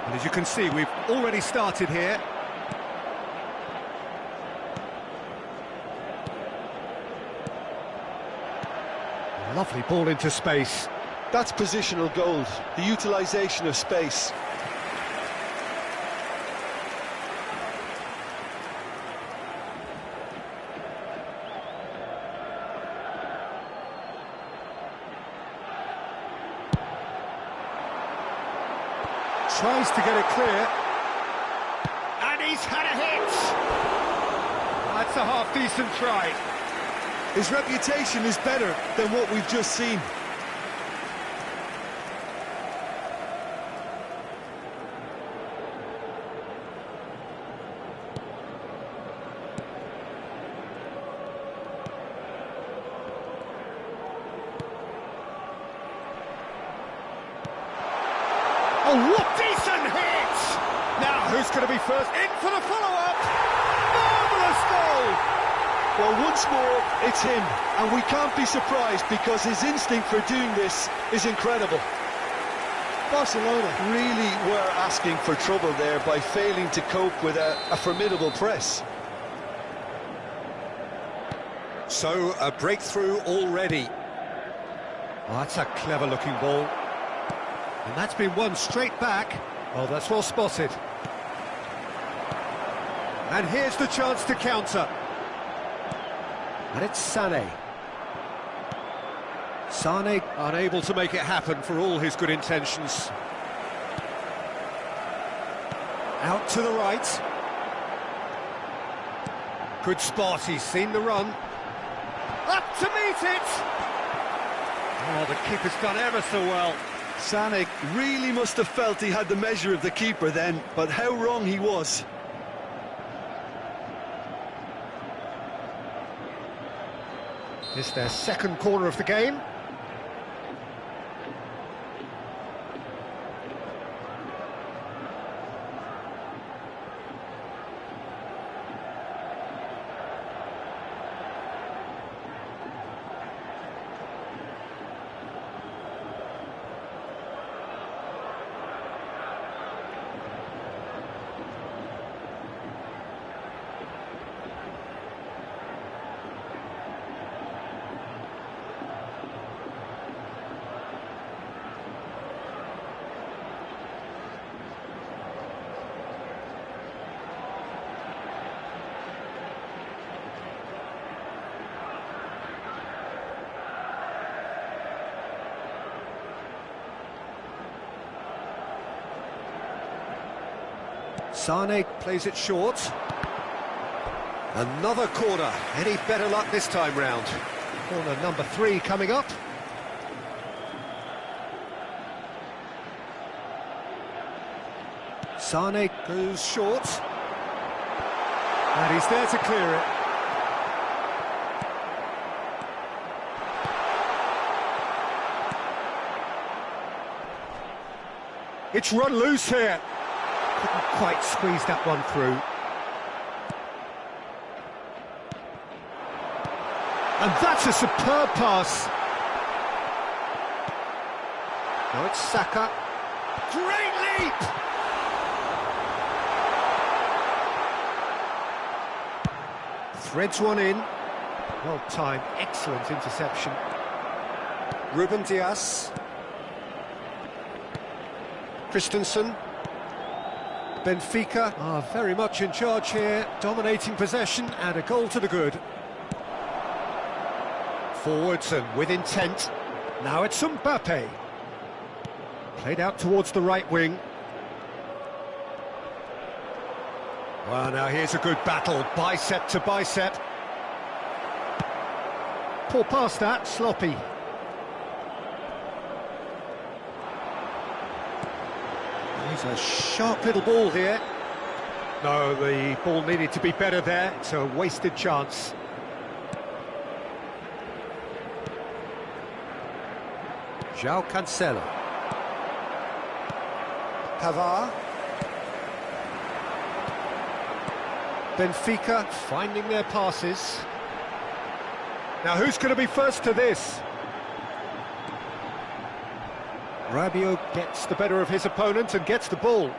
And as you can see, we've already started here. Lovely ball into space.
That's positional gold, the utilisation of space.
Tries to get it clear. And he's had a hit! That's a half-decent try.
His reputation is better than what we've just seen.
Oh, what decent hit! Now, who's going to be first? In for the follow-up! Marvellous goal!
Well, once more, it's him, and we can't be surprised because his instinct for doing this is incredible. Barcelona really were asking for trouble there by failing to cope with a formidable press.
So, a breakthrough already. Oh, that's a clever-looking ball. And that's been won straight back. Oh, that's well spotted. And here's the chance to counter. And it's Sané. Sané unable to make it happen for all his good intentions. Out to the right. Good spot, he's seen the run. Up to meet it! Oh, the keeper's done ever so well.
Sané really must have felt he had the measure of the keeper then, but how wrong he was.
It's their second corner of the game. Sané plays it short. Another corner. Any better luck this time round? Corner number 3 coming up. Sané goes short. And he's there to clear it. It's run loose here. Couldn't quite squeeze that one through. And that's a superb pass. Now it's Saka. Great leap! Threads one in. Well timed, excellent interception. Ruben Dias. Christensen. Benfica are very much in charge here, dominating possession and a goal to the good. Forwards and with intent. Now it's Mbappe. Played out towards the right wing. Well, now here's a good battle, bicep to bicep. Poor pass that, sloppy. He's a sharp little ball here. No, the ball needed to be better there. It's a wasted chance. João Cancelo.
Pavard.
Benfica finding their passes. Now who's going to be first to this? Rabiot gets the better of his opponent and gets the ball.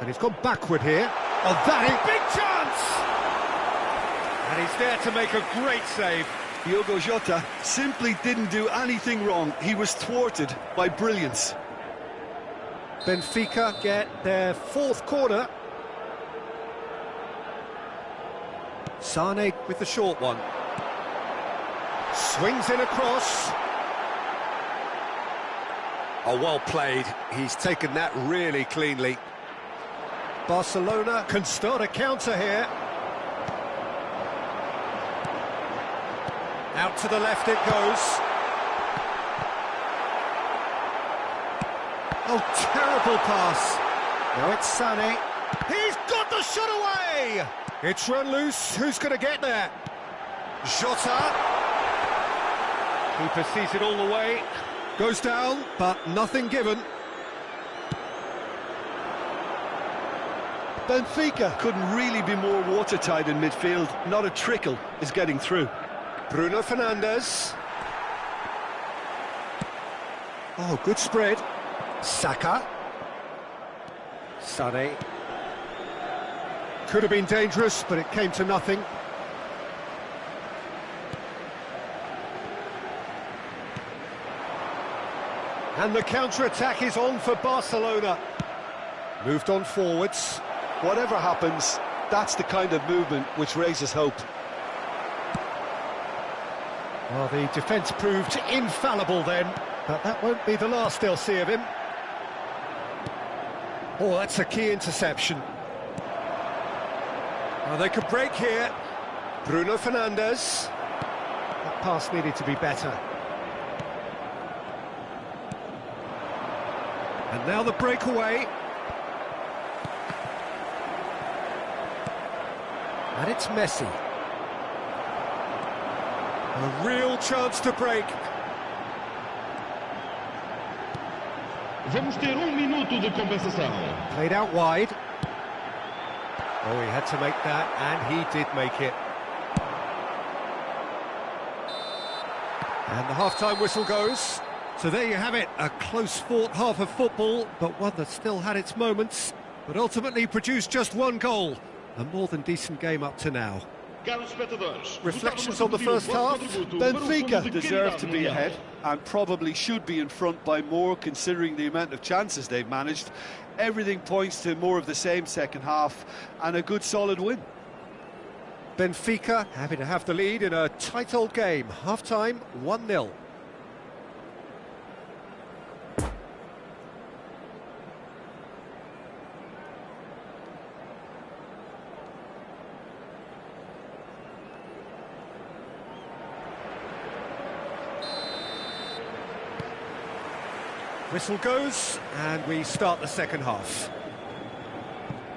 And he's gone backward here. Oh, that is big chance! And he's there to make a great save.
Diogo Jota simply didn't do anything wrong. He was thwarted by brilliance.
Benfica get their fourth corner. Sane with the short one. Swings in across. Oh, well played. He's taken that really cleanly. Barcelona can start a counter here. Out to the left it goes. Oh, terrible pass. Now it's Sané. He's got the shot away! It's run loose. Who's going to get there? Jota. Keeper sees it all the way. Goes down, but nothing given.
Benfica couldn't really be more watertight in midfield. Not a trickle is getting through.
Bruno Fernandes. Oh, good spread. Saka. Sané. Could have been dangerous, but it came to nothing. And the counter-attack is on for Barcelona. Moved on forwards.
Whatever happens, that's the kind of movement which raises hope.
Well, the defence proved infallible then, but that won't be the last they'll see of him. Oh, that's a key interception. Well, they could break here. Bruno Fernandes. That pass needed to be better. And now the breakaway. And it's Messi. A real chance to break.
Vamos ter minuto de compensação.
Played out wide. Oh, he had to make that, and he did make it. And the half-time whistle goes. So there you have it, a close-fought half of football, but one that still had its moments, but ultimately produced just one goal. A more than decent game up to now. Reflections on the first half?
Benfica deserve to be ahead and probably should be in front by more considering the amount of chances they've managed. Everything points to more of the same second half and a good solid win.
Benfica happy to have the lead in a tight old game. Half-time, 1-0. Whistle goes, and we start the second half.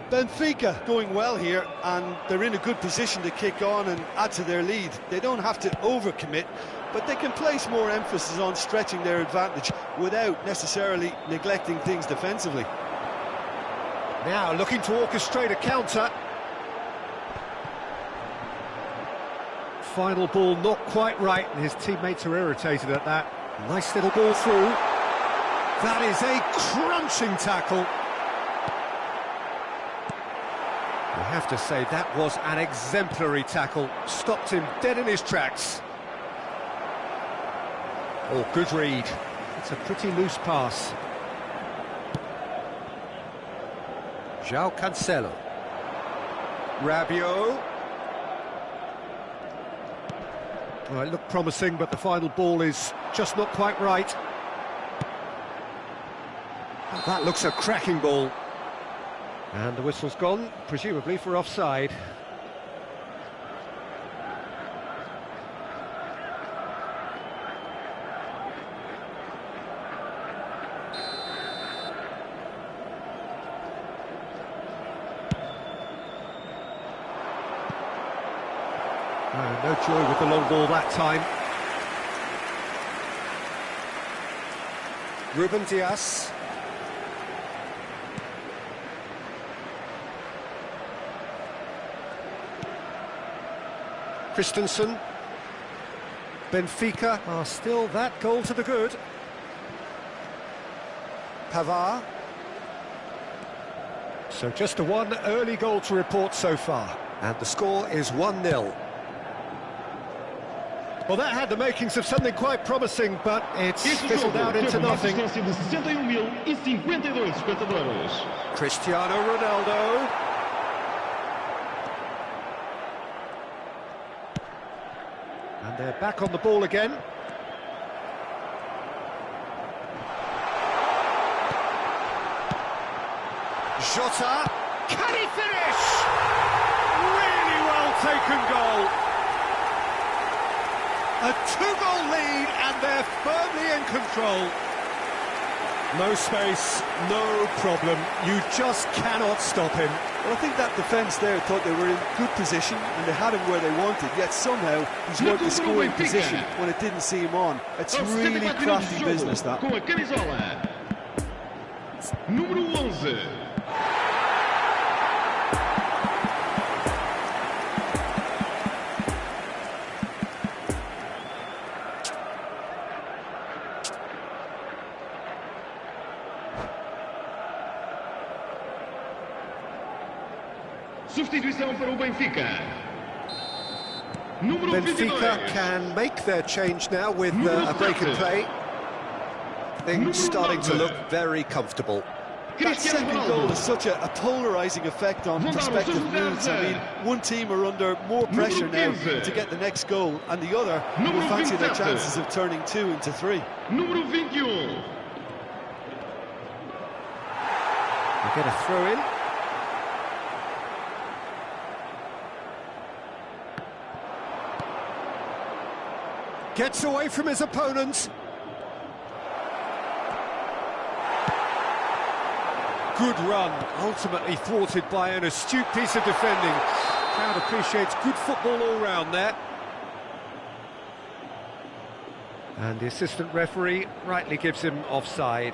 Benfica going well here, and they're in a good position to kick on and add to their lead. They don't have to overcommit, but they can place more emphasis on stretching their advantage without necessarily neglecting things defensively.
Now looking to orchestrate a counter. Final ball not quite right, and his teammates are irritated at that. Nice little ball through. That is a crunching tackle. I have to say, that was an exemplary tackle. Stopped him dead in his tracks. Oh, good read. It's a pretty loose pass. João Cancelo. Rabiot. Well, it looked promising, but the final ball is just not quite right. That looks a cracking ball. And the whistle's gone, presumably for offside. No joy with the long ball that time. Ruben Dias. Christensen. Benfica are still that goal to the good. Pavard. So just a one early goal to report so far. And the score is 1-0. Well, that had the makings of something quite promising, but it's fizzled out into nothing. Cristiano Ronaldo. And they're back on the ball again. Jota. Can he finish? Really well taken goal. A two-goal lead, and they're firmly in control. No space, no problem. You just cannot stop him.
Well, I think that defence there thought they were in good position and they had him where they wanted, yet somehow he's worked the scoring position when it didn't see him on. It's really crafty business, that.
Com a camisola número 11. Substituição para o Benfica. Número
Benfica
22.
can make their change now with a break in play. Things starting to look very comfortable.
That second goal has such a polarising effect on prospective moods. I mean, one team are under more pressure now to get the next goal, and the other will fancy their chances of turning 2 into 3.
Número 21.
They get a throw in. Gets away from his opponent. Good run, ultimately thwarted by an astute piece of defending. Crowd appreciates good football all round there. And the assistant referee rightly gives him offside.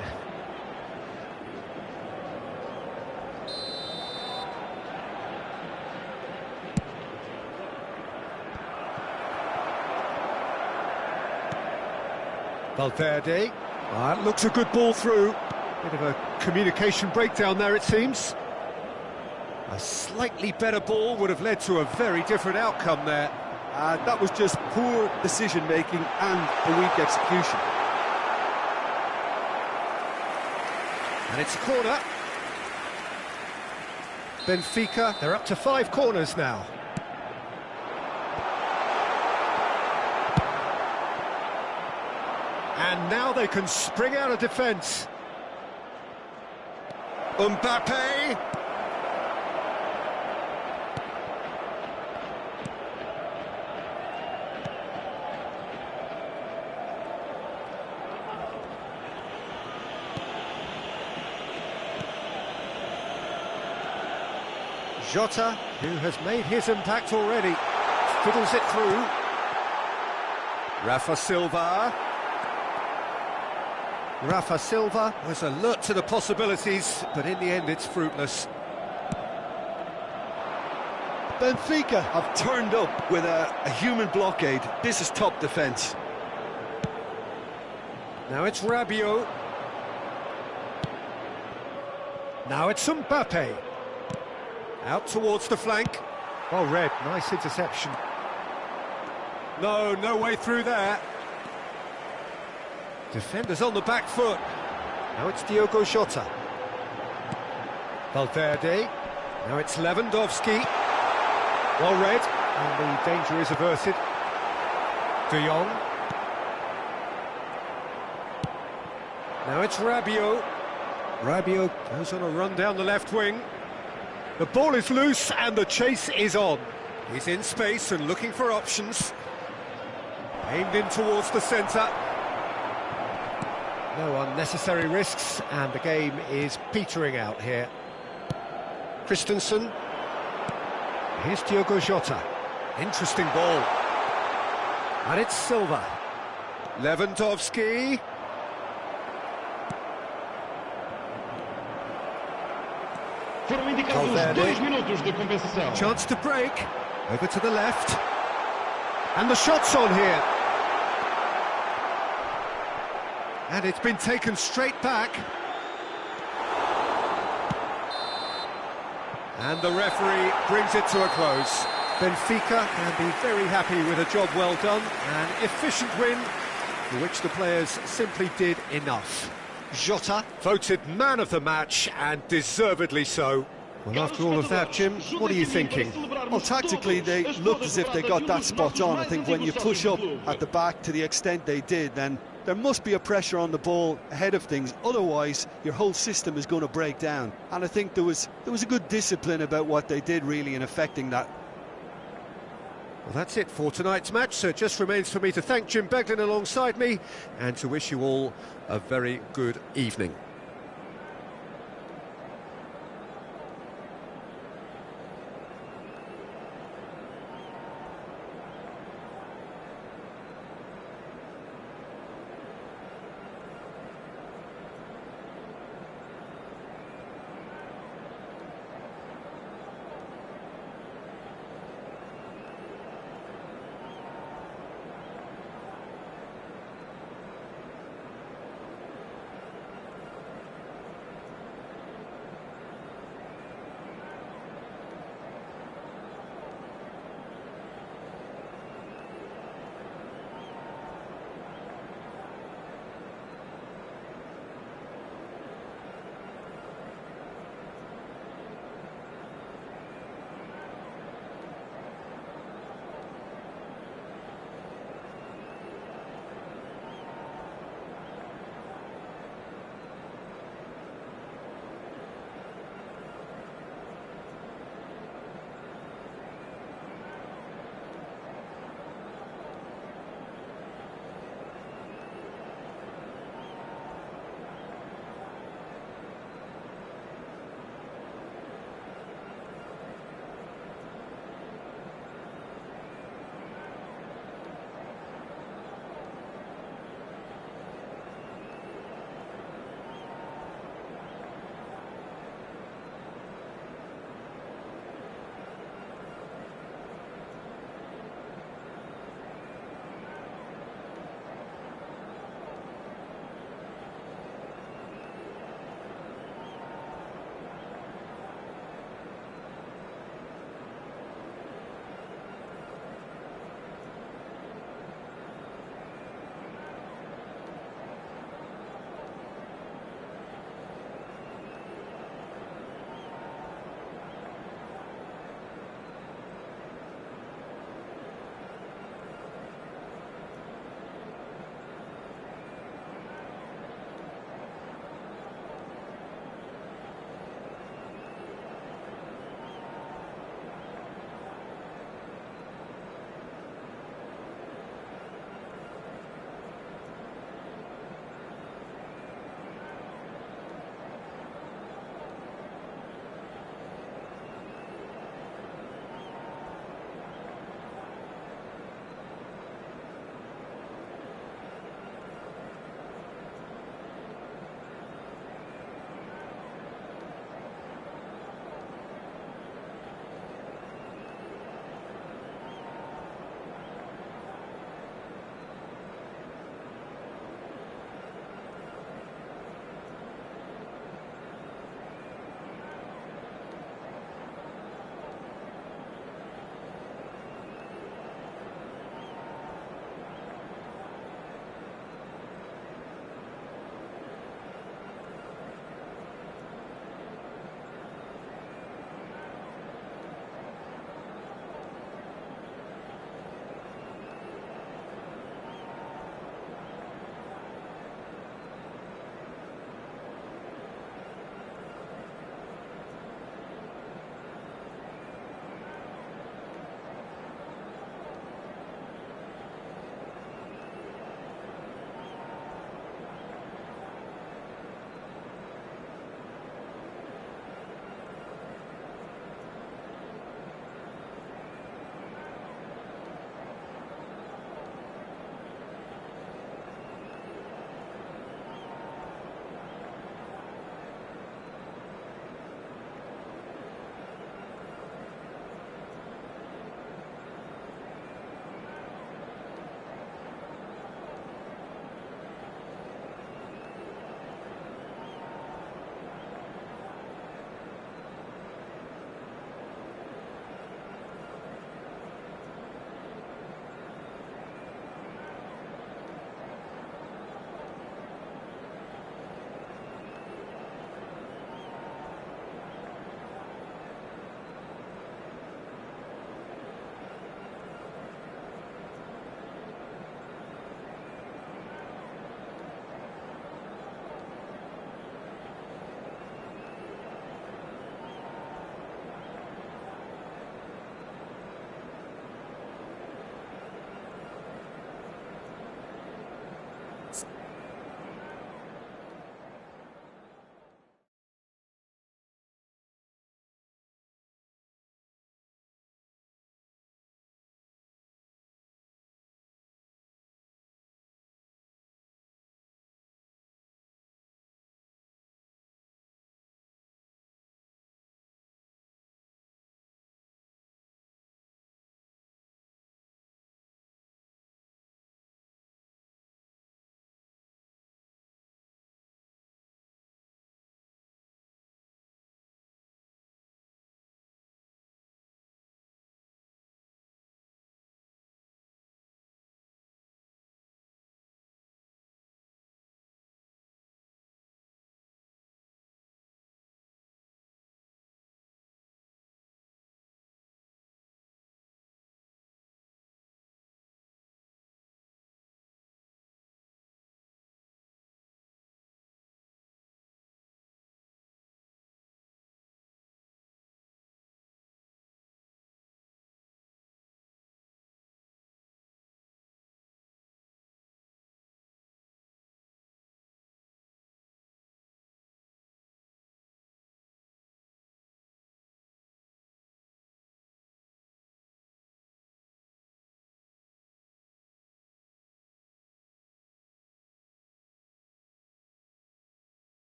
Valverde. That looks a good ball through. Bit of a communication breakdown there, it seems. A slightly better ball would have led to a very different outcome there.
That was just poor decision-making and a weak execution.
And it's a corner. Benfica, they're up to 5 corners now. And now they can spring out of defence. Mbappe. Jota, who has made his impact already, fiddles it through. Rafa Silva. Rafa Silva was alert to the possibilities, but in the end it's fruitless.
Benfica have turned up with a human blockade. This is top defence.
Now it's Rabiot. Now it's Mbappe. Out towards the flank. Well read, nice interception. No way through there. Defenders on the back foot. Now it's Diogo Jota. Valverde. Now it's Lewandowski. Well read, and the danger is averted. De Jong. Now it's Rabiot. Rabiot goes on a run down the left wing. The ball is loose and the chase is on. He's in space and looking for options. Aimed in towards the centre. No unnecessary risks, and the game is petering out here. Christensen. Here's Diogo Jota. Interesting ball. And it's Silva. Lewandowski.
Foram indicados 2 minutos de compensação.
Chance to break. Over to the left. And the shot's on here. And it's been taken straight back. And the referee brings it to a close. Benfica can be very happy with a job well done. An efficient win, for which the players simply did enough. Jota voted man of the match, and deservedly so. Well, after all of that, Jim, what are you thinking?
Well, tactically, they looked as if they got that spot on. I think when you push up at the back to the extent they did, then there must be a pressure on the ball ahead of things. Otherwise, your whole system is going to break down. And I think there was a good discipline about what they did, really, in affecting that.
Well, that's it for tonight's match, so it just remains for me to thank Jim Beglin alongside me and to wish you all a very good evening.